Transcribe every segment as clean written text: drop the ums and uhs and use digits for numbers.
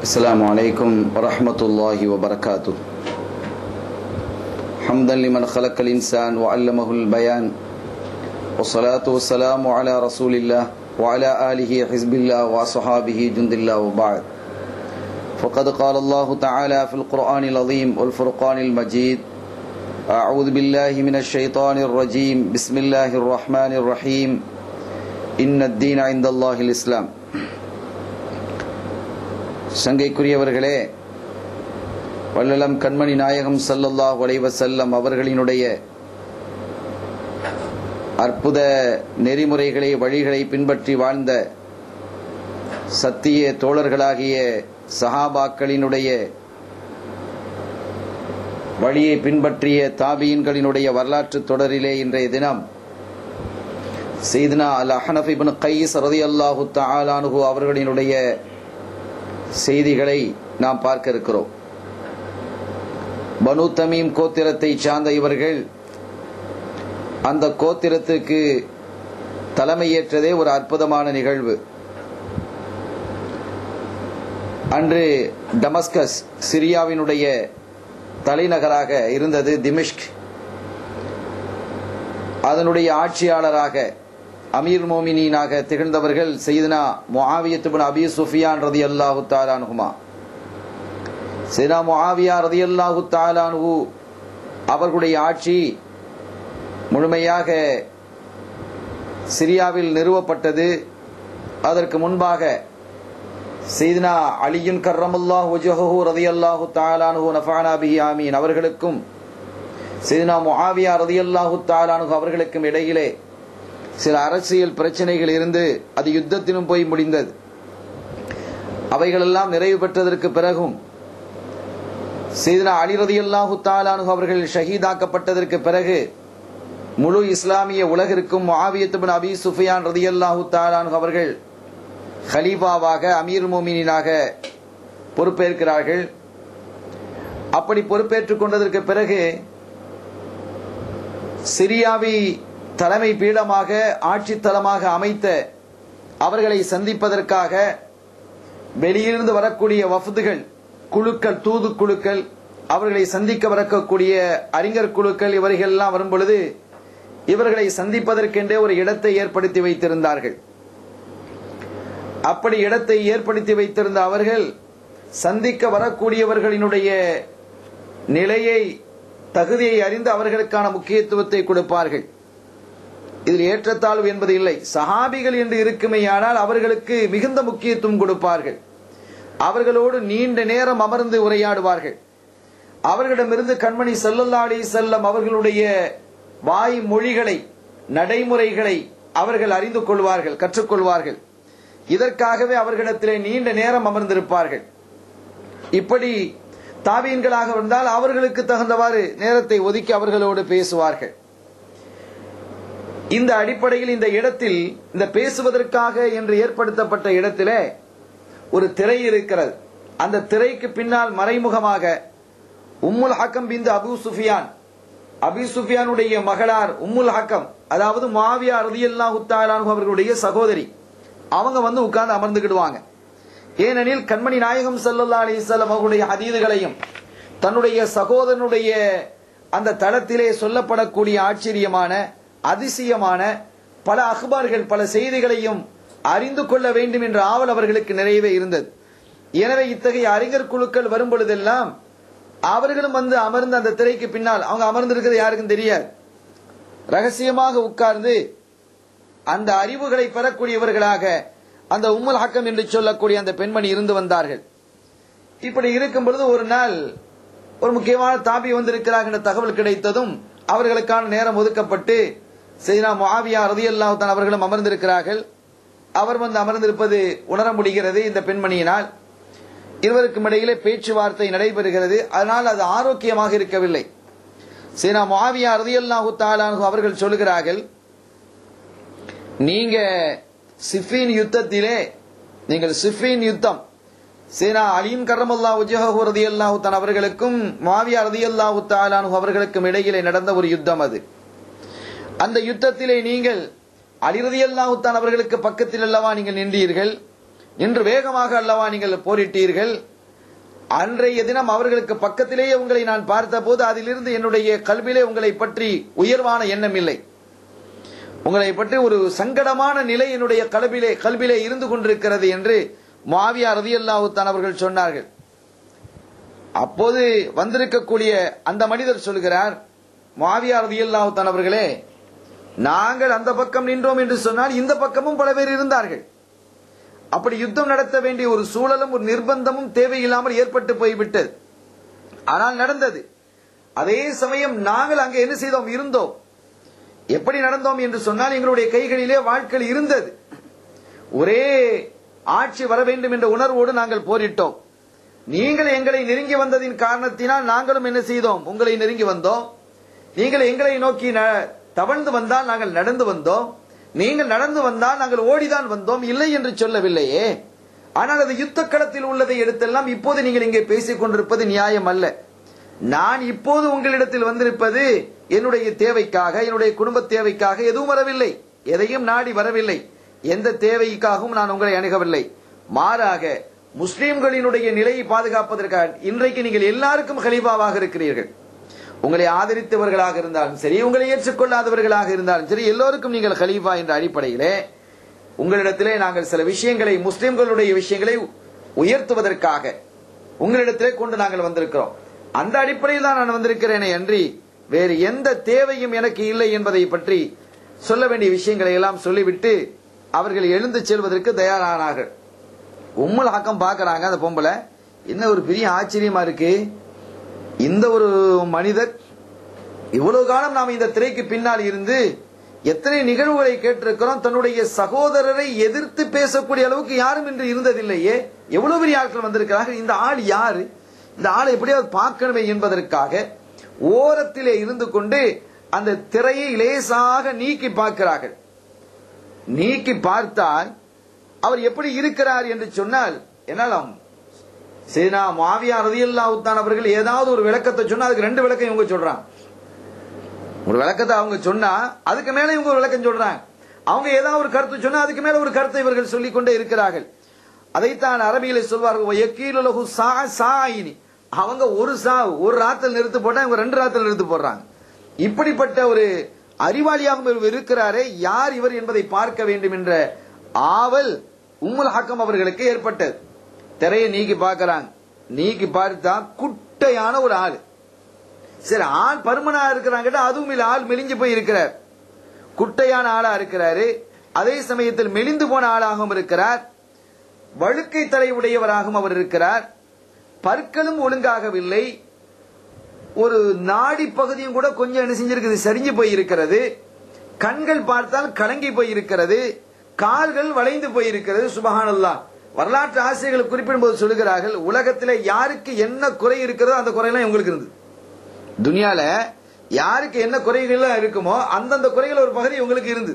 السلام عليكم ورحمة الله وبركاته. حمدا لمن خلق الإنسان وعلمه البيان، والصلاة والسلام على رسول الله وعلى آله حزب الله وأصحابه جند الله وبعد. فقد قال الله تعالى في القرآن العظيم والفرقان المجيد: أعوذ بالله من الشيطان الرجيم، بسم الله الرحمن الرحيم، إن الدين عند الله الإسلام. சங்கைக்குரியவர்களே, வல்லலம் கண்மணி நாயகம் ஸல்லல்லாஹு அலைஹி வஸல்லம் அவர்களினுடைய அற்புத நெறிமுறைகளை வழிகளை பின்பற்றி வாழ்ந்த சத்திய தோழர்களாகிய சஹாபாக்களினுடைய வழியை பின்பற்றிய தாபீன்களினுடைய வரலாற்று தொடரிலே இன்றைய தினம் சையதுனா அல்-அஹ்னஃப் இப்னு கைஸ் ரலியல்லாஹு தஆலா அன்ஹு அவர்களினுடைய செய்திகளை நாம் பார்க்க இருக்கிறோம். பனு தமீம் கோத்திரத்தை சார்ந்த இவர்கள் அந்த கோத்திரத்துக்கு தலைமையேற்றதே ஒரு அற்புதமான நிகழ்வு. அன்று டமஸ்கஸ் சிரியாவினுடைய தலைநகராக இருந்தது திமிஷ்க். அதனுடைய ஆட்சியாளராக அமீர் மோமினீனாக திகழ்ந்தவர்கள் சையதுனா முஆவியத் இப்னு அபீ சுஃபியான் ரலியல்லாஹு தஆலா அன்ஹுமா. சையதுனா முஆவியா ரலியல்லாஹு தஆலா அன்ஹு அவர்களுடைய ஆட்சி முழுமையாக சிரியாவில் நிறுவப்பட்டது. அதற்கு முன்பாக சையதுனா அலியுன் கர்ரமல்லாஹு வஜ்ஹஹு ரலியல்லாஹு தஆலா அன்ஹு நஃபஅனா பிஹி ஆமீன் அவர்களுக்கும் சையதுனா முஆவியா ரலியல்லாஹு தஆலா அன்ஹு அவர்களுக்கும் இடையிலே சில அரசியல் பிரச்சனைகள் இருந்து அது யுத்தத்திலும் போய் முடிந்தது. அவைகளெல்லாம் நிறைவு பெற்றதற்கு பிறகும் சையதுனா அலி ரலியல்லாஹு தஆலா அன்ஹு அவர்கள் ஷஹீதாக்கப்பட்டதற்கு பிறகு முழு இஸ்லாமிய உலகிற்கும் முஆவியத் இப்னு அபீ சுஃபியான் ரலியல்லாஹு தஆலா அன்ஹு அவர்கள் கலீஃபாவாக அமீர் மோமினீனாக பொறுப்பேற்கிறார்கள். அப்படி பொறுப்பேற்றுக் கொண்டதற்கு பிறகு சிரியாவை தலைமை பீடமாக ஆட்சி தலமாக அமைத்த அவர்களை சந்திப்பதற்காக வெளியிலிருந்து வரக்கூடிய வஃதுகள், குழுக்கள், தூது குழுக்கள், அவர்களை சந்திக்க வரக்கூடிய அறிஞர் குழுக்கள், இவர்கள் எல்லாம் வரும் பொழுது இவர்களை சந்திப்பதற்கென்றே ஒரு இடத்தை ஏற்படுத்தி வைத்திருந்தார்கள். அப்படி இடத்தை ஏற்படுத்தி வைத்திருந்த அவர்கள் சந்திக்க வரக்கூடியவர்களினுடைய நிலையை, தகுதியை அறிந்து அவர்களுக்கான முக்கியத்துவத்தை கொடுப்பார்கள். இதில் ஏற்றத்தாழ்வு என்பது இல்லை. சஹாபிகள் என்று இருக்குமேயானால் அவர்களுக்கு மிகுந்த முக்கியத்துவம் கொடுப்பார்கள். அவர்களோடு நீண்ட நேரம் அமர்ந்து உரையாடுவார்கள். அவர்களிடமிருந்து கண்மணி ஸல்லல்லாஹு அலைஹி வஸல்லம் அவர்களுடைய வாய் மொழிகளை, நடைமுறைகளை அவர்கள் அறிந்து கொள்வார்கள், கற்றுக்கொள்வார்கள். இதற்காகவே அவர்களிடத்திலே நீண்ட நேரம் அமர்ந்திருப்பார்கள். இப்படி தாபீன்களாக வந்தால் அவர்களுக்கு தகுந்தவாறு நேரத்தை ஒதுக்கி அவர்களோடு பேசுவார்கள். இந்த அடிப்படையில் இந்த இடத்தில், இந்த பேசுவதற்காக என்று ஏற்படுத்தப்பட்ட இடத்திலே ஒரு திரை இருக்கிறது. அந்த திரைக்கு பின்னால் மறைமுகமாக உம்முல் ஹக்கம் பின்த் அபூ சுஃபியான், அபீ சுஃபியானுடைய மகளார் உம்முல் ஹக்கம், அதாவது முஆவியா ரலியல்லாஹு தஆலா அன்ஹு அவர்களுடைய சகோதரி, அவங்க வந்து உட்கார்ந்து அமர்ந்துக்கிடுவாங்க. ஏனெனில் கண்மணி நாயகம் ஸல்லல்லாஹு அலைஹி வஸல்லம் அவர்களுடைய ஹதீதுகளையும் தன்னுடைய சகோதரனுடைய அந்த தளத்திலே சொல்லப்படக்கூடிய ஆச்சரியமான, அதிசயமான பல அக்பார்கள், பல செய்திகளையும் அறிந்து கொள்ள வேண்டும் என்ற ஆவல் அவர்களுக்கு நிறையவே இருந்தது. எனவே இத்தகைய அறிஞர் குழுக்கள் வரும் பொழுதெல்லாம் அவர்களும் வந்து அமர்ந்து அந்த திரைக்கு பின்னால், அவங்க அமர்ந்திருக்கிறது யாருக்கும் தெரியாது, ரகசியமாக உட்கார்ந்து அந்த அறிவுகளை பெறக்கூடியவர்களாக அந்த உம்முல் ஹக்கம் என்று சொல்லக்கூடிய அந்த பெண்மணி இருந்து வந்தார்கள். இப்படி இருக்கும் பொழுது ஒரு நாள் ஒரு முக்கியமான தாபி வந்திருக்கிறார்கள் என்ற தகவல் கிடைத்ததும் அவர்களுக்கான நேரம் ஒதுக்கப்பட்டு சையதுனா முஆவியா ரலியல்லாஹு தஆலா அவர்களும் அமர்ந்திருக்கிறார்கள். அவர் வந்து அமர்ந்திருப்பது உணர முடிகிறது இந்த பெண்மணியினால். இருவருக்கும் இடையிலே பேச்சுவார்த்தை நடைபெறுகிறது. அதனால் அது ஆரோக்கியமாக இருக்கவில்லை. சையதுனா முஆவியா ரலியல்லாஹு தஆலா அவர்கள் சொல்லுகிறார்கள், நீங்க சிஃபீன் யுத்தத்திலே, நீங்கள் சிஃபீன் யுத்தம், சையதுனா அலியும் கர்ரமல்லாஹு வஜ்ஹஹு ரலியல்லாஹு தஆலா அவர்களுக்கும் முஆவியா ரலியல்லாஹு தஆலா அவர்களுக்கும் இடையிலே நடந்த ஒரு யுத்தம் அது. அந்த யுத்தத்திலே நீங்கள் அலி ரலியல்லாஹு தஆலா அவர்களுக்கு பக்கத்தில் அல்லவா நீங்கள் நின்றீர்கள், இன்று வேகமாக அல்லவா நீங்கள் போரிட்டீர்கள். அன்றைய தினம் அவர்களுக்கு பக்கத்திலேயே உங்களை நான் பார்த்த போது அதிலிருந்து என்னுடைய கல்விலே உங்களை பற்றி உயர்வான எண்ணம் இல்லை. உங்களை பற்றி ஒரு சங்கடமான நிலை என்னுடைய கல்விலே இருந்து கொண்டிருக்கிறது என்று முஆவியா ரலியல்லாஹு தஆலா அவர்கள் சொன்னார்கள். அப்போது வந்திருக்கக்கூடிய அந்த மனிதர் சொல்கிறார், முஆவியா ரலியல்லாஹு தஆலா அவர்களே, நாங்கள் அந்த பக்கம் நின்றோம் என்று சொன்னால் இந்த பக்கமும் பல பேர் இருந்தார்கள். அப்படி யுத்தம் நடத்த வேண்டிய ஒரு சூழலும் ஒரு நிர்பந்தமும் தேவையில்லாமல் ஏற்பட்டு போய்விட்டது. ஆனால் நடந்தது. அதே சமயம் நாங்கள் அங்கே என்ன செய்தோம், இருந்தோம். எப்படி நடந்தோம் என்று சொன்னால் எங்களுடைய கைகளிலே வாழ்க்கை இருந்தது. ஒரே ஆட்சி வர வேண்டும் என்ற உணர்வோடு நாங்கள் போரிட்டோம். நீங்கள் எங்களை நெருங்கி வந்ததின் காரணத்தினால் நாங்களும் என்ன செய்தோம், உங்களை நெருங்கி வந்தோம். நீங்கள் எங்களை நோக்கி தவழ்ந்து வந்தால் நாங்கள் நடந்து வந்தோம். நீங்கள் நடந்து வந்தால் நாங்கள் ஓடிதான் வந்தோம், இல்லை என்று சொல்லவில்லையே. ஆனால் அது யுத்த களத்தில் உள்ளதை எடுத்தெல்லாம் இப்போது நீங்கள் இங்கே பேசிக் கொண்டிருப்பது நியாயம் அல்ல. நான் இப்போது உங்களிடத்தில் வந்திருப்பது என்னுடைய தேவைக்காக, என்னுடைய குடும்ப தேவைக்காக எதுவும் வரவில்லை, எதையும் நாடி வரவில்லை. எந்த தேவைக்காகவும் நான் உங்களை அணுகவில்லை. மாறாக முஸ்லிம்களினுடைய நிலையை பாதுகாப்பதற்காக இன்றைக்கு நீங்கள் எல்லாருக்கும் கலீஃபாவாக இருக்கிறீர்கள். உங்களை ஆதரித்தவர்களாக இருந்தாலும் சரி, உங்களை ஏற்றுக்கொள்ளாதவர்களாக இருந்தாலும் சரி, எல்லோருக்கும் நீங்கள் கலீஃபா என்ற அடிப்படையிலே உங்களிடத்திலே நாங்கள் சில விஷயங்களை, முஸ்லிம்களுடைய விஷயங்களை உயர்த்துவதற்காக உங்களிடத்திலே கொண்டு நாங்கள் வந்திருக்கிறோம். அந்த அடிப்படையில் தான் நான் வந்திருக்கிறேனே அன்றி வேறு எந்த தேவையும் எனக்கு இல்லை என்பதை பற்றி சொல்ல வேண்டிய விஷயங்களை எல்லாம் சொல்லிவிட்டு அவர்கள் எழுந்து செல்வதற்கு தயாரானார்கள். உம்முல் ஹக்கம் பார்க்கறாங்க, அந்த பொம்பளை என்ன ஒரு பெரிய ஆச்சரியமா இருக்கு, இந்த ஒரு மனிதர் இவ்வளவு காலம் நாம் இந்த திரைக்கு பின்னால் இருந்து எத்தனை நிகழ்வுகளை கேட்டிருக்கிறோம், தன்னுடைய சகோதரரை எதிர்த்து பேசக்கூடிய அளவுக்கு யாரும் இன்று இருந்ததில்லையே, எவ்வளவு பெரிய ஆட்கள் வந்திருக்கிறார்கள், இந்த ஆள் யாரு, இந்த ஆளை எப்படியாவது பார்க்கணுமே என்பதற்காக ஓரத்திலே இருந்து கொண்டு அந்த திரையை லேசாக நீக்கி பார்க்கிறார்கள். நீக்கி பார்த்தால் அவர் எப்படி இருக்கிறார் என்று சொன்னால் என்னால் சீனா முஆவியா ரலியல்லாஹு தஆலா அவர்கள் ஏதாவது ஒரு விளக்கத்தை சொன்னா அதுக்கு ரெண்டு விளக்கம் இவங்க சொல்றாங்க. ஒரு விளக்கத்தை அவங்க சொன்னா அதுக்கு மேல இவங்க ஒரு விளக்கம் சொல்றாங்க. அவங்க ஏதாவது ஒரு கருத்து சொன்னா அதுக்கு மேல ஒரு கருத்தை இவர்கள் சொல்லிக் கொண்டே இருக்கிறார்கள். அதைத்தான் அரபியிலே சொல்வார்கள், யகீலுலஹு சாயினி. அவங்க ஒரு ராத்தல் நிறுத்து போட்டா இவங்க ரெண்டு ராத்தல் நிறுத்து போடுறாங்க. இப்படிப்பட்ட ஒரு அறிவாளியாக இருக்கிறாரே, யார் இவர் என்பதை பார்க்க வேண்டும் என்ற ஆவல் உம்முல் ஹக்கம் அவர்களுக்கு ஏற்பட்டது. திரையை நீக்கி பார்க்கிறாங்க. நீக்கி பார்த்தா குட்டையான ஒரு ஆள். சரி, ஆள் பருமனா இருக்கிறாங்க, அதுவும் இல்ல, ஆள் மெலிஞ்சு போய் இருக்கிறார். குட்டையான ஆளா இருக்கிறாரு. அதே சமயத்தில் மெலிந்து போன ஆளாகவும் இருக்கிறார். வழுக்கை தலை உடையவராகவும் அவர் இருக்கிறார். பற்களும் ஒழுங்காகவில்லை. ஒரு நாடி பகுதியும் கூட கொஞ்சம் என்ன செஞ்சிருக்குது, சரிஞ்சு போய் இருக்கிறது. கண்கள் பார்த்தால் கலங்கி போய் இருக்கிறது. கால்கள் வளைந்து போய் இருக்கிறது. சுபஹானல்லாஹ். வரலாற்று ஆசிரியர்கள் குறிப்பிடும் போது சொல்லுகிறார்கள், உலகத்திலே யாருக்கு என்ன குறை இருக்கிறதோ அந்த குறையெல்லாம் இவங்களுக்கு இருந்தது. துனியால யாருக்கு என்ன குறைகள் இருக்குமோ அந்தந்த குறைகள் ஒரு பகுதி உங்களுக்கு இருந்து,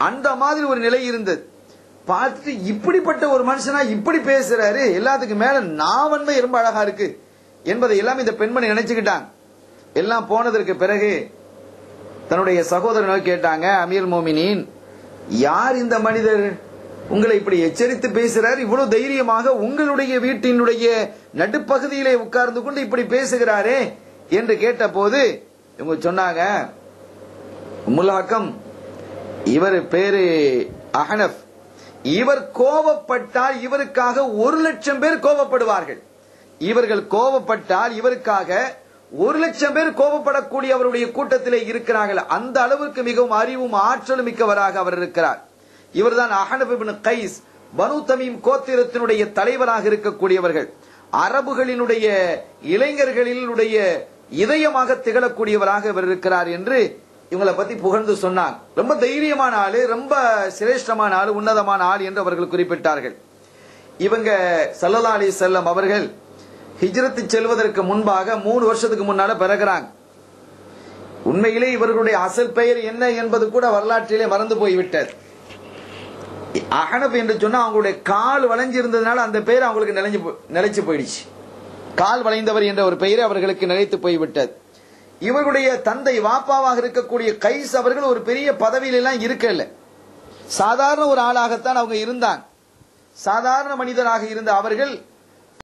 அந்த மாதிரி ஒரு நிலை இருந்தது. பார்த்துட்டு இப்படிப்பட்ட ஒரு மனுஷனா இப்படி பேசுறாரு, எல்லாத்துக்கும் மேல நாவன்மை ரொம்ப அழகா இருக்கு என்பதை எல்லாம் இந்த பெண்மணி நினைச்சுக்கிட்டாங்க. எல்லாம் போனதற்கு பிறகு தன்னுடைய சகோதரனை கேட்டாங்க, அமீர் மோமினின், யார் இந்த மனிதர், உங்களை இப்படி எச்சரித்து பேசுறார், இவ்வளவு தைரியமாக உங்களுடைய வீட்டினுடைய நடுப்பகுதியிலே உட்கார்ந்து கொண்டு இப்படி பேசுகிறாரே என்று கேட்ட போது இவங்க சொன்னாங்க, உம்முல் ஹக்கம், இவர் பேரு அஹ்னஃப், இவர் கோபப்பட்டால் இவருக்காக 1,00,000 பேர் கோபப்படுவார்கள். இவர்கள் கோபப்பட்டால் இவருக்காக 1,00,000 பேர் கோபப்படக்கூடிய அவருடைய கூட்டத்திலே இருக்கிறார்கள். அந்த அளவுக்கு மிகவும் அறிவும் ஆற்றலும் மிக்கவராக அவர் இருக்கிறார். இவர்தான் அஹ்னஃப் இப்னு கைஸ், பனு தமீம் கோத்திரத்தினுடைய தலைவராக இருக்கக்கூடியவர்கள். அரபுகளினுடைய இளைஞர்களினுடைய இதயமாக திகழக்கூடியவராக இவர் இருக்கிறார் என்று இவங்களை பத்தி புகழ்ந்து சொன்னாங்க. ரொம்ப தைரியமான ஆளு, ரொம்ப சிரேஷ்டமான ஆளு, உன்னதமான ஆள் என்று அவர்கள் குறிப்பிட்டார்கள். இவங்க ஸல்லல்லாஹு அலைஹி வஸல்லம் அவர்கள் ஹிஜ்ரத் செல்வதற்கு முன்பாக 3 வருஷத்துக்கு முன்னால பிறகுறாங்க. உண்மையிலே இவர்களுடைய அசல் பெயர் என்ன என்பது கூட வரலாற்றிலே மறந்து போய்விட்டது. அஹ்னஃப் என்று சொன்னா அவங்களுடைய கால் வளைஞ்சு இருந்ததுனால அந்த பெயர் அவங்களுக்கு நிலைச்சு போயிடுச்சு. கால் வளைந்தவர் என்ற ஒரு பெயரை அவர்களுக்கு நிலைத்து போய்விட்டது. இவருடைய தந்தை வாப்பாவாக இருக்கக்கூடிய கைஸ் அவர்கள் ஒரு பெரிய பதவியில எல்லாம் இருக்கல, சாதாரண ஒரு ஆளாகத்தான் அவங்க இருந்தாங்க. சாதாரண மனிதராக இருந்த அவர்கள்